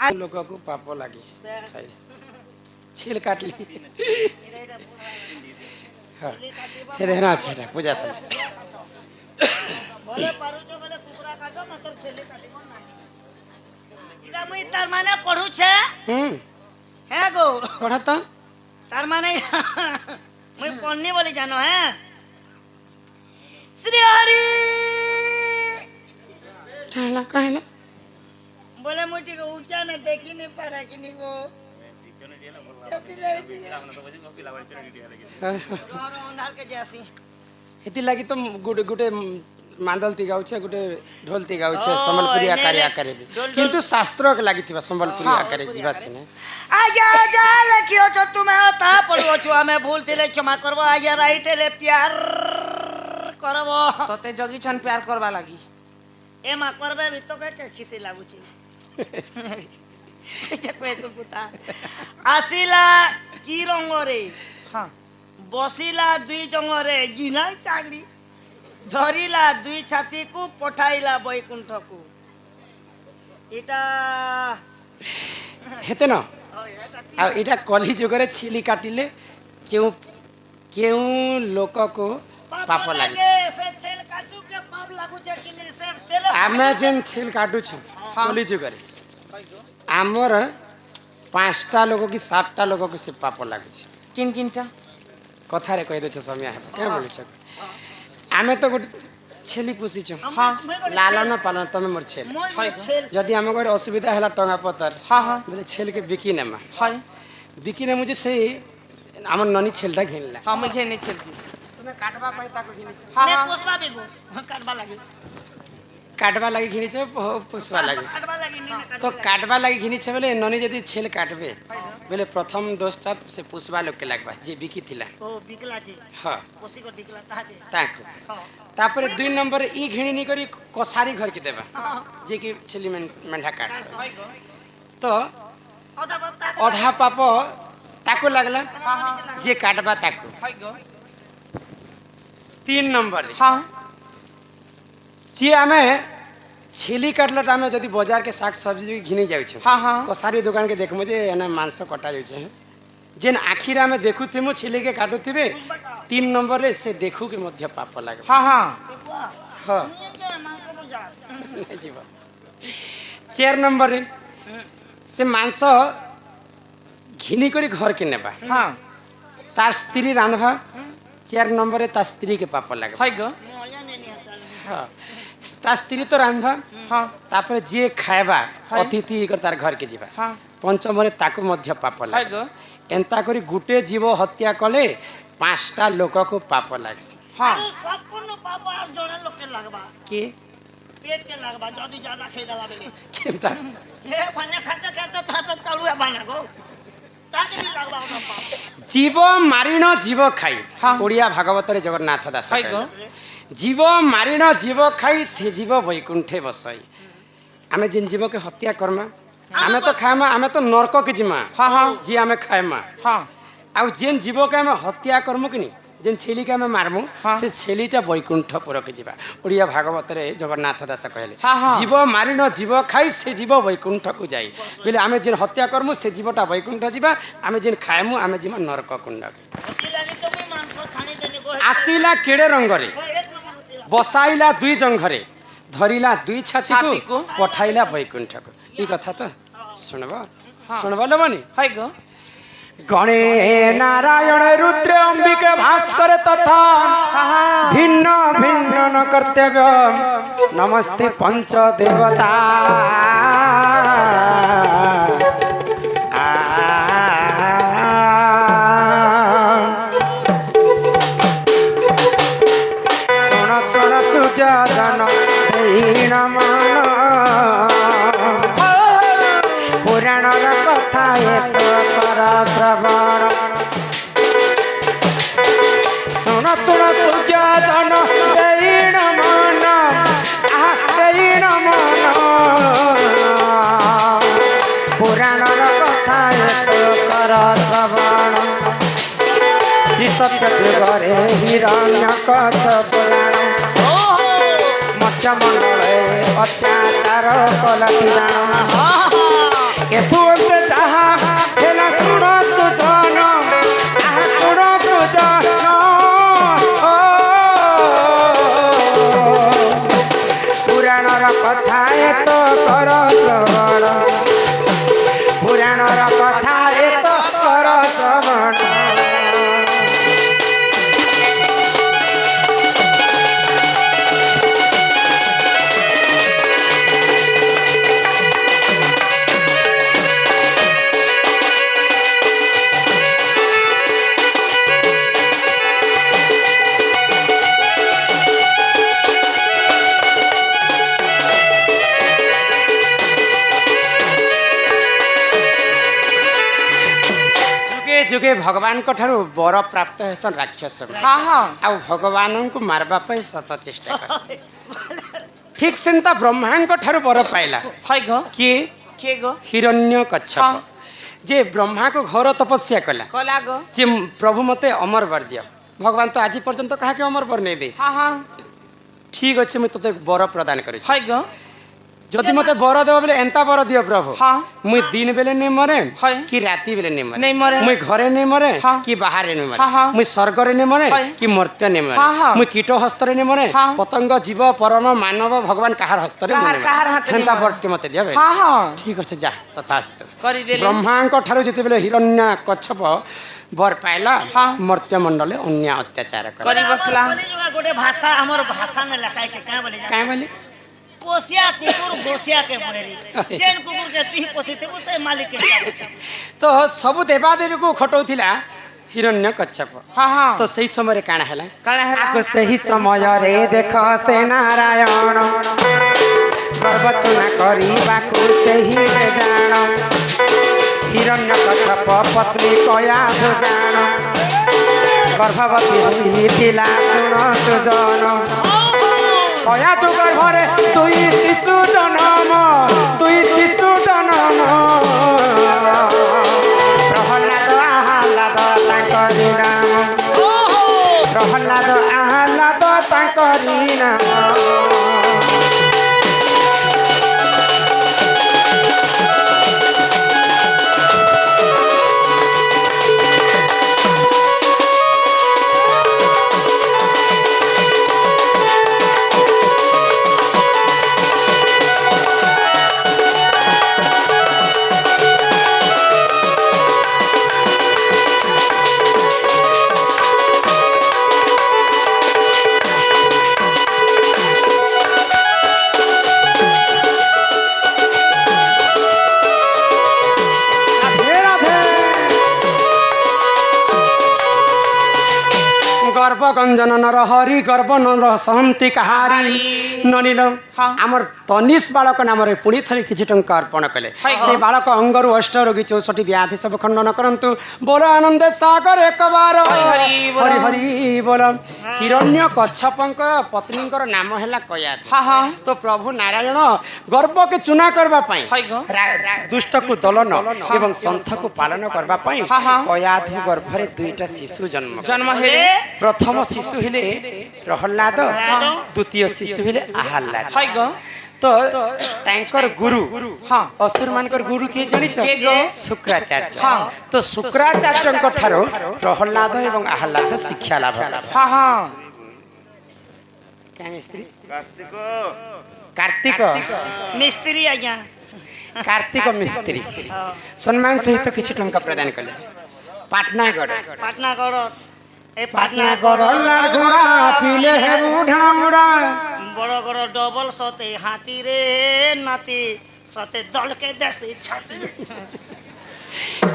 लोक को पाप लगे छिल काटली हाँ हेना अच्छा पूजा सब बोले पारुचो बोले कुकुरा काटो मतलब छेले काटिबो नाही इदा मुई तार माने पढु छे है गो पढ़ता तार माने मुई पढ़नी बोली जानो है श्री हरि कहला बोले मुझे को ऊंचा न देखी नहीं पा रहा कि नहीं वो अंधार के जैसी हेती लागी तो गुटे गुटे मांदलती गाउछे गुटे ढोलती गाउछे संबलपुरी आकारे आकारे किंतु शास्त्र के लागी थिबा संबलपुरी आकारे जीवा सिने आजा आजा लखियो छ तुमे ता पड़ो छु हमें भूल थिले क्षमा करबो आजा राइट ले प्यार करबो तोते जगी छन प्यार करबा लागी ए मा करबे भी तो के खिसी लागु छी जे कोइ सुकुता आसिला की रंग रे हां बसिला दुई जंग रे गिना चागड़ी धरिला दुई छाती को पठाइला बैकुंठ को इटा हेते न आ इटा कली जुगरे छिली काटिले केउ केउ लोक को पाप लागे से छेल काटू के पाप लागु छै कि नहीं से तेले आमे जेन छिल काटू छु कली जुगरे आमर 5टा लोक की 7टा लोक को से पाप लागे छै किन किनटा कथा रे कहि दे छ समय है के बोलै छ आमे तो गोटे छेली पुसी छ हां लालन पालन तमे मोर छेल जदी हम घर असुविधा हला टंगा पतर हां हां बोले छेल के बिकी नेमा हां बिकी ने मुझे से हमर ननी छेलटा घिनला हां मैं घेने छेल की तुमे काटबा पाई ताको घिने छ हां मैं हां पोसबा बेगो काटबा लागी घिने छ पुसबा लागी काटबा लागी नहीं तो काटबा लागी घिनी छ बोले ननी जदी छेल काटबे बोले प्रथम दोषटा से पुसबा लोग के लागबा जे बिकी थिला ओ बिकला छी हां पोसी को बिकला ताके ताको हां तापर 2 नंबर ई घिनी नहीं करी कसारी घर के देबा हां जे कि छेली मेंढा काट तो ओदा बाप अधा पाप ताको लागला हां हां जे काटबा ताको हाय गो 3 नंबर हां जे आमे छेली काटला टाइम जदी बाजार के साग सब्जी घिनी जाउ छ हां हां कसारी दुकान के देखमु जे एना मांस कटा जाउ छ जेन आखिरा में देखु थिमु छेली के काटु थिबे 3 नंबर रे से देखु के मध्य पाप लागे हां हां हां जीवा 4 नंबर रे से मांस घिनी करी घर के नेबा हां तार स्त्री रांधबा 4 नंबर रे ता स्त्री के पाप लागे हाय गो हां ता स्त्री तो रांधबा हां तापर जे खाएबा अतिथि कर तार घर के जीवा हां पंचम रे ताको मध्य पाप हाय लागे गो एंता करी गुटे जीव हत्या कले 5टा लोक को पाप लागसी हां संपूर्ण पाप आर जण लोग के लागबा के पेट के लागबा जदी ज्यादा खाइ दला बेले केंता हे बने खाते खाते थाटा चालू है बना गो ताके भी लागबा ओना पाप जीव मारिण जीव खाई हाँ। ओडिया भागवत रे जगन्नाथ दास हाय गो जीव मारिण जीव खाई से जीव वैकुंठे बसई आमे जिन जीव के हत्या करमा आमे तो खाएमा आमे तो नरक के जिमा हां हां जी आमे खाएमा हां आ जेन जीव के आमे हत्या करमु कि नहीं जेन छेली के आमे मारमु हाँ। से छेलीटा वैकुंठपुर के जीवा ओडिया भागवत रे जगन्नाथ दास कहले हाँ, हाँ। जीव मारिण जीव खाई से जीव वैकुंठ को जाई बोले आमे जेन हत्या करमु से जीवटा वैकुंठ जीवा आमे जेन खाएमु आमे जीवा नरक कुंड होती लागी तो भी मांस छानी देने को आसिला केड़े रंग रे एक नंबर होती बसाइला 2 जंघरे धरिला 2 छाती छाती को को पठाइला वैकुंठ को ई कथा तो सुनबा सुनबा लबनी हाय गो गणे नारायण रुद्र अंबिके भास्कर तथा भिन्न भिन्न न कर्तव्य नमस्ते पंच देवता सुन सुन सूर्य जन दीन मन पुराण कथा एक कर श्रवण सुन सुन सूर्य जन दीन मन दीन मन पुराण कथा एक कर श्रवण श्री सत्य गरे हिरण्य कच पुराण मध्य मंडल अत्याचार कला ହେତୁଅନ୍ତେ ଯାହା ହେଲା ଶୁଣ ସୁଜନ ଆହା ଶୁଣ ସୁଜନ ପୁରାଣର କଥା ଏତ କର ଶ୍ରବଣ ପୁରାଣର କଥା ଏତ କର ଶ୍ରବଣ जुगे भगवान को ठारू बर प्राप्त हेसन राक्षस हाँ हाँ आउ भगवान को मारवा पे सत चेष्टा कर ठीक सेंता ब्रह्मा को ठारू बर पाइला है गो किए के गो हिरण्य कच्छप हाँ। जे ब्रह्मा को घोर तपस्या कला कला गो जे प्रभु मते अमर वर दियो भगवान तो आज पर्यंत कहा के अमर वर नहीं दे हाँ हाँ ठीक अच्छे मुझे तोते बर प्रदान करी है गो जदि मते बर देव बोले एंता बर दियो प्रभु हाँ मुई दिन बेले नहीं मरे है कि राति बेले नहीं मरे नहीं मरे मुई घरे नहीं मरे हाँ। कि बाहर नहीं मरे हाँ, हाँ। मुई स्वर्ग नहीं मरे हाँ। कि मर्त्य नहीं मरे हाँ, हाँ। मुई कीट हस्त नहीं मरे हाँ। पतंग जीव परम मानव भगवान कहार हस्त रे काहार हाथ रे हेंता नहीं बरटे मते दियो बे हाँ हाँ ठीक अच्छे जा तथास्तु करी देले ब्रह्मा ठारू जिते बेले हिरण्य कच्छप बर पाइला हाँ। मर्त्य मंडले अन्य अत्याचार कर करी बसला गोटे भाषा हमर भाषा में लिखा है क्या बोले काहे बोले पोसिया कुकुर गोसिया के बोरी जेन कुकुर के तुही पोसिते से मालिक के हिसाब से। तो सबु देवादेवी को खटौथिला हिरण्य कच्छप हाँ हाँ तो सही समय रे काना हैला काना हैला? आको सही समय रे देख से नारायण प्रवचन करी बाकु सही रे जान हिरण्य कच्छप पत्नी कया धो जान गर्भवती होइतिला सुन सुजन कया तु गर्भरे दुई शिशु जन्म प्रहलाद आह्लाद तांकरी नाम प्रहलाद आह्लाद तांकरी नाम गर्भ गंजन नर हरि गर्भ नर सहंती कहारी ननिल हाँ। आमर तनिष बालक नाम रे पुणी थरी किछि टंका अर्पण कले हाय से बालक अंगरु अष्ट रोगी 64 व्याधि सब खंडन करंतु बोल आनंद सागर एक बार हरि हरि बोल। हरि हरि बोल हिरण्य कच्छपंक पत्नींकर नाम हैला कयाधि हाँ हाँ तो प्रभु नारायण गर्भ के चुना करबा पई है गो दुष्ट को दलन एवं संथ को पालन करबा पई हाँ, हाँ। कयाधि गर्भरे दुईटा शिशु जन्म जन्म हेले प्रथम शिशु हेले प्रहलाद द्वितीय शिशु हेले आह्लाद है गो तो तांकर गुरु हाँ असुर मानकर गुरु के जानिछ के गो? शुक्राचार्य हाँ। तो शुक्राचार्यଙ୍କ ठारो प्रहलाद एवं आह्लाद शिक्षा लाभ कला हाँ हाँ क्या मिस्त्री कार्तिक मिस्त्री आज्ञा कार्तिक मिस्त्री सम्मान सहित किछि टंका प्रदान कले पाटनागढ़ पाटनागढ़ ए पाटनागढ़ लागुड़ा पीले हे बुढ़ा बुढ़ा बड़ बड़ डबल सते हाथी रे नाती सते दल के देसी छाती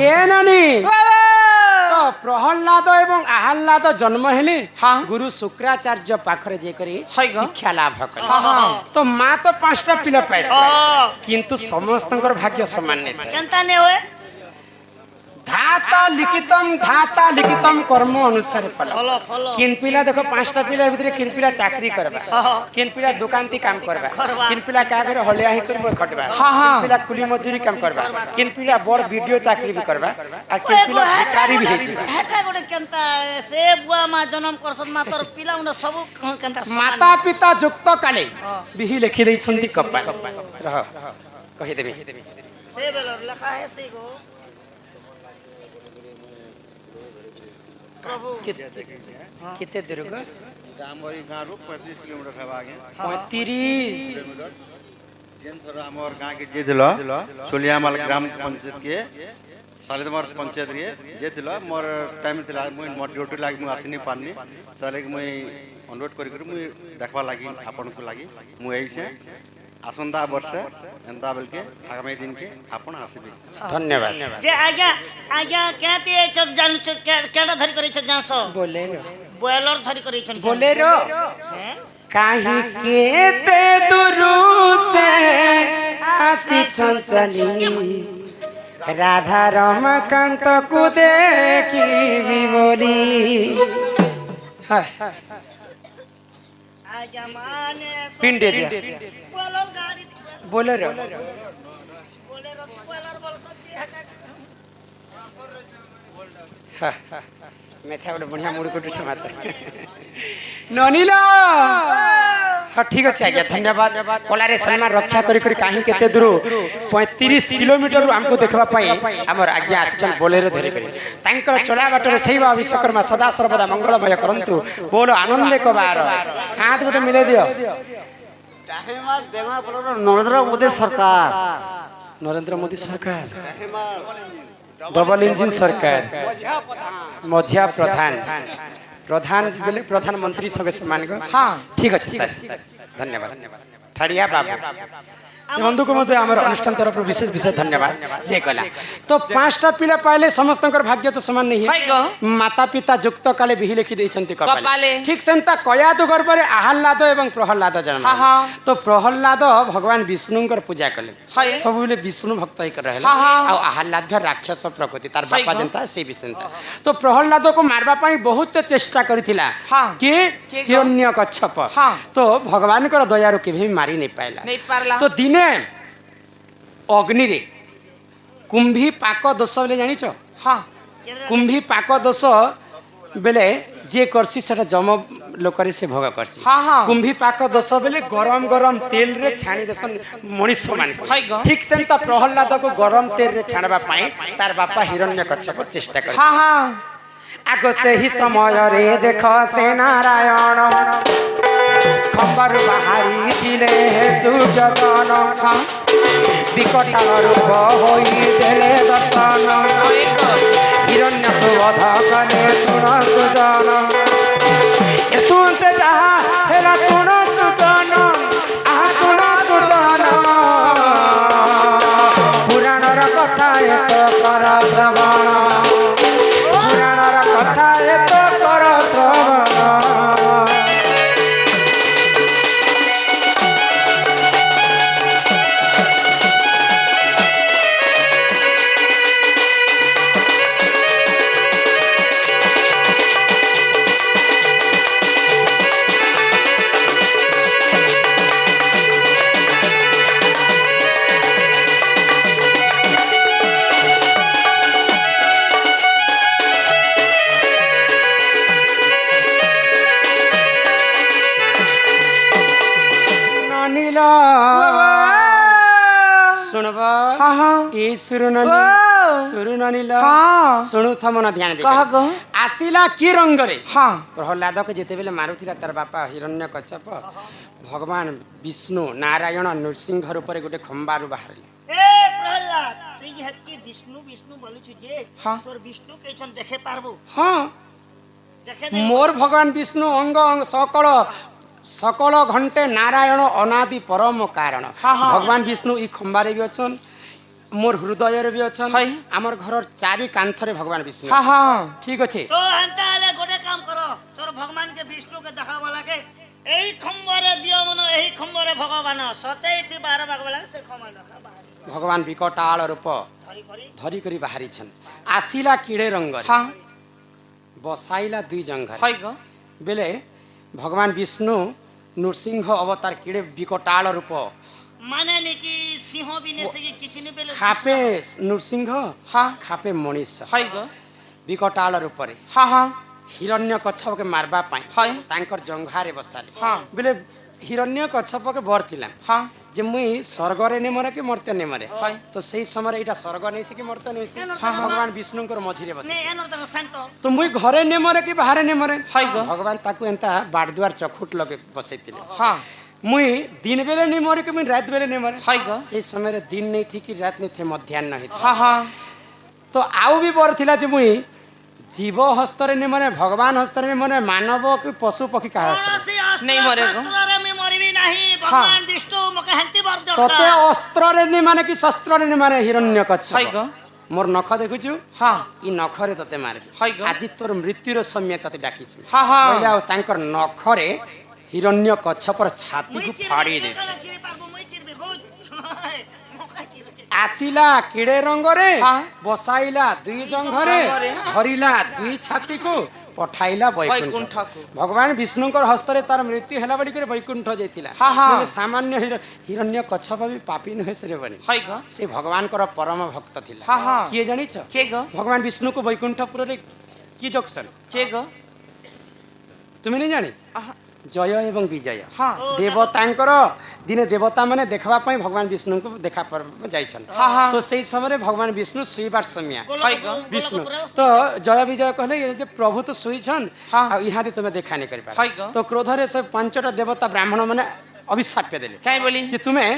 ए नानी तो प्रहलाद एवं आह्लाद जन्म हेले हाँ। गुरु शुक्राचार्य पाखरे जे करी है गो? शिक्षा लाभ कले हाँ हाँ तो माँ तो 5टा पिला पाइस ओ किंतु समस्तंकर भाग्य समान नहीं था केनता ने होए धाता लिखितम कर्म अनुसार फल फलो फलो किन पिला देखो 5टा पिला भितर किन पिला चाकरी करबा हाँ। किन पिला दुकान ती काम करबा करबा। किन पिला का घर हलिया ही करबो खटबा हाँ, हाँ। किन पिला कुली मजूरी काम करबा किन पिला बड़ वीडियो चाकरी भी करबा और किन पिला भिखारी भी हेजिबा हेटा गोटे केनता से बुआ मा जन्म करसन मा तोर पिला उन सब केनता समान माता पिता युक्त काले हाँ। बिहि लिखि दै छन्ति कपा रह कहि देबे से बेलर लिखा है से गो प्रभु कितने दूर को हमर गाँव रू 35 किलोमीटर है आगे 35 जेन थोड़ा हमर गाँव के जे दिलो सोलियामाल ग्राम पंचायत के सालेदमर पंचायत रे जे दिलो मोर टाइम थिला मुई मोर ड्यूटी लागी मु आसिनी पानी ताले मुई अनुरोध करी मुई देखबा लागी आपन को लागी मु एई से आसंदा वर्ष एंता बेल के आगामी दिन के आपन आसीबे धन्यवाद जे आज्ञा आज्ञा कहते छ जानु छ केडा धरि करै छ जासो बोलेरो बॉयलर धरि करै छ बोलेरो हैं काहे केते दूरू से आसी चंचली राधा रमाकांत को देखी बोली हाय आज्ञा माने पिंडे दिया बॉयलर गाड़ी बोलेरो बोलेरो बॉयलर बोल सकती है मेछा गोटे बढ़िया मुड़ कुटु मात्र ननील हाँ ठीक अच्छे आज्ञा धन्यवाद कलारे सम्मान रक्षा करी कहीं केते दूर 35 किलोमीटर हमको देखबा पाई हमर आज्ञा आसिचन बोलेरो धरे करी तांकर चला बाटरे सहीबा विश्वकर्मा सदा सर्वदा मंगलमय करंतु बोलो आनंद को बार हाथ गोटे मिले दियो नरेंद्र मोदी सरकार नरेंद्र मोदी सरकार डबल इंजिन सरकार मझिया प्रधान प्रधान बोले प्रधानमंत्री संगे सम्मान को हाँ ठीक अच्छे सर धन्यवाद ठाड़िया बाबू से बंधु को मते हमर अनुष्ठान तरफ विशेष विशेष धन्यवाद जे कला तो 5टा पिला पाइले समस्तकर भाग्य तो समान नहीं है माता पिता जुक्त काले बिहि लिखि दैछन्ति कपाले ठीक सेंता कयादु गर्भरे आहल्लाद एवं प्रहल्लाद जन्म तो प्रहल्लाद भगवान विष्णुकर पूजा कले सबले विष्णु भक्त ही कर रहला आ आहल्लाद घर राक्षस प्रकृति तार बापा जनता से विसेंता तो प्रहल्लाद को मारबा पई बहुत चेष्टा करिथिला कि हिरण्यकश्यप तो भगवान कर दयारु केभी मारी नहीं पाइला तो दिने अग्नि रे कुंभी पाक दोष बोले जानी छो हाँ कुंभी पाक दोष बेले जे करसी सेटा जम लोकरे से भोग करसी कुंभी पाक दोष बेले गरम गरम तेल रे छाणी देसन मनीष मान ठीक सेंता प्रहल्लाद को गरम तेल रे छाणबा पाई तार बापा हिरण्यकश्यप चेष्टा कर आगो से ही समय रे देख से नारायण खबर बाहरी दिले सुजन विकटाल रूप होई देले दर्शन हिरण्य को वध कले सुन सुजन एतुंते जहा हेला सुन सुजन आहा सुन सुजन पुराणर कथा एत कर श्रवण पुराणर कथा एत कर श्रवण सुनबा ए सुरुनानी सुनु थमन ध्यान दे आसिला की रंग रे प्रहलाद के जेते बेले मारुथिला तार बापा हिरण्यकश्यप भगवान विष्णु नारायण नृसिंह ऊपर गोटे खंबारु बाहर ए प्रहलाद तुई हत्ती विष्णु विष्णु बोलु छु जे तोर विष्णु केछन देखे पारबो हां देखे मोर भगवान विष्णु अंग अंग सकल सकल घंटे नारायण अनादि परम कारण भगवान विष्णु ई खंबारे भी अछन मोर हृदय रे भी अछन हमर घर चारि कांथरे भगवान विष्णु ठीक अछि तो हंताले गोटे काम करो तोर भगवान के विष्णु के देखा वाला के एही खंबारे दियो मनो एही खंबारे भगवान सते थी 12 भाग वाला से खंबा देखा भगवान विकटाल रूप धरी करी बाहरी छन आसिला कीड़े रंग बसाइला दुई जंघ बेले भगवान विष्णु नृसिंह अवतार कीड़े विकटाल रूप माने ने कि सिंह बिने से किछि ने बेले खापे नृसिंह खापे मनीष विकटाल रूप रे हिरण्यकश्यप के मारबा पाई तांकर जंघारे बसाले बेले हिरण्य कच्छप के बर थिला हाँ जे मुई स्वर्ग रे निमरे कि मर्त्य निमरे हाय तो सेई समय एटा स्वर्ग नै कि मर्त्य नै भगवान विष्णु कर मझी रे बस ନେ ଏନର ତାଙ୍କ ସାଣ୍ଟ तो मुई घरे निमरे कि बाहर निमरे हाय गो भगवान ताकू एंता बाड़दुआर चखुट लगे बसैतिले हाँ मुई दिन बेले निमरे कि मुई रात बेले निमरे हाय गो सेई समय रे दिन नै थी कि रात नै थे मध्याह्न नै हाँ हाँ तो आउ भी बर थिला जे मुई जीव हस्तरे निमरे भगवान हस्तरे निमरे मानव कि पशु पक्षी का हस्त କୌଣସି ନେଇ ମରେ ଗो। ଅସ୍ତ୍ରରେ ମୁଁ ମରିବି ନାହିଁ ଭଗବାନ ବିଷ୍ଣୁ ମୋତେ ହେନ୍ତି ବର तते ଦରକାର अस्त्र रे निमाने कि शस्त्र रे निमारे हिरण्य कच्छप हाय गो मोर नख देखुछु हाँ ई नखरे तते मारे हाय गो आज तोर मृत्युर समय तते डाकिछु हाँ हाँ कहले आ तांकर नखरे हिरण्य कच्छपर छाती ମୁଇଁ को ଚିରିବି, फाड़ी दे ତୁ କାଣା ଚିରି ପାରବୁ? ମୁଇଁ ଚିରିବି, ଗୁଜ୍। ମୁଁ କାଇଁ ଚିରୁଛି? आसिला किड़े रंग रे हाँ। बसाइला दुई जंघरे जंघरे। धरिला दुई छाती को पठाइला वैकुंठ वैकुंठ को भगवान विष्णुकर हस्तरे तार मृत्यु ହେଲା ବୋଲି କରି वैकुंठ ଯାଇଥିଲା हाँ, हाँ। କିନ୍ତୁ ସାମାନ୍ୟ हिरण्य कच्छप भी पापी नहे से बनी हाय गो से भगवान कर परम भक्त थिला हाँ हाँ किए जानिछ के गो भगवान विष्णु को वैकुंठपुर रे की जंक्शन के गो तुम नहीं जानी आहा, जय एवं विजय हाँ देवतांकर दिने देवता माने देखवा पई भगवान विष्णु को देखा पर जाइछन हाँ हाँ तो सेई समय भगवान विष्णु सुईबार समय हाय गो विष्णु तो जय विजय कहले ये जे प्रभु तो सुईछन हाँ। आ इहादे तुमे देखा नहीं कर पार हाय गो तो क्रोध रे से पांचटा देवता ब्राह्मण माने अभिशाप देले क्या बोली जे तुमे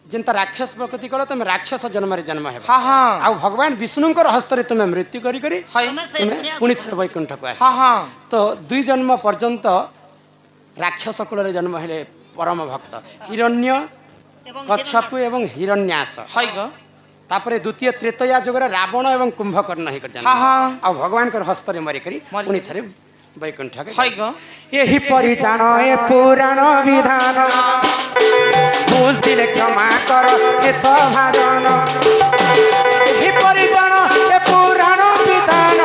जिनता राक्षस प्रकृति कलो तुम राक्षस जन्म रे जन्म हेबा हाँ हाँ आ भगवान विष्णुकर हस्तरे तुमे मृत्यु करी करी हाय ତମେ ସେ तुमे ପୁଣ୍ୟ पुणी थर वैकुंठ को आस हाँ हाँ तो दुई जन्म पर्यंत राक्षस कुल जन्म हेले परम भक्त हिरण्य ଏବଂ कच्छप एवं हिरण्यास हाय गो तापरे द्वितीय त्रेतया जुगरे रावण एवं कुंभकर्ण ही कर जन्म हाँ हाँ आ भगवान कर हस्तरे मरि करी मरि पुणी थरे वैकुंठ के हाय गो एही परि जान ए पुराण विधान भूल दिले क्षमा कर ए सभाजन एही परि जान ए पुराण विधान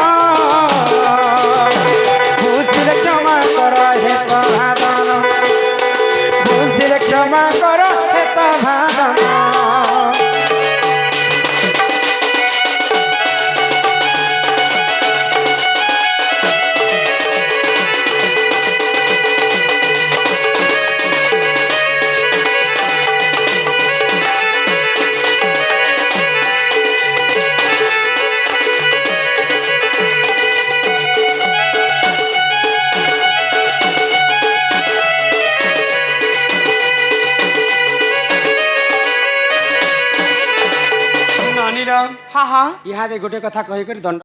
भूल दिले क्षमा कर हे सभाजन भूल दिले क्षमा कर हे सभाजन हाँ हाँ इहादे गोटे कथा कहि कर दंड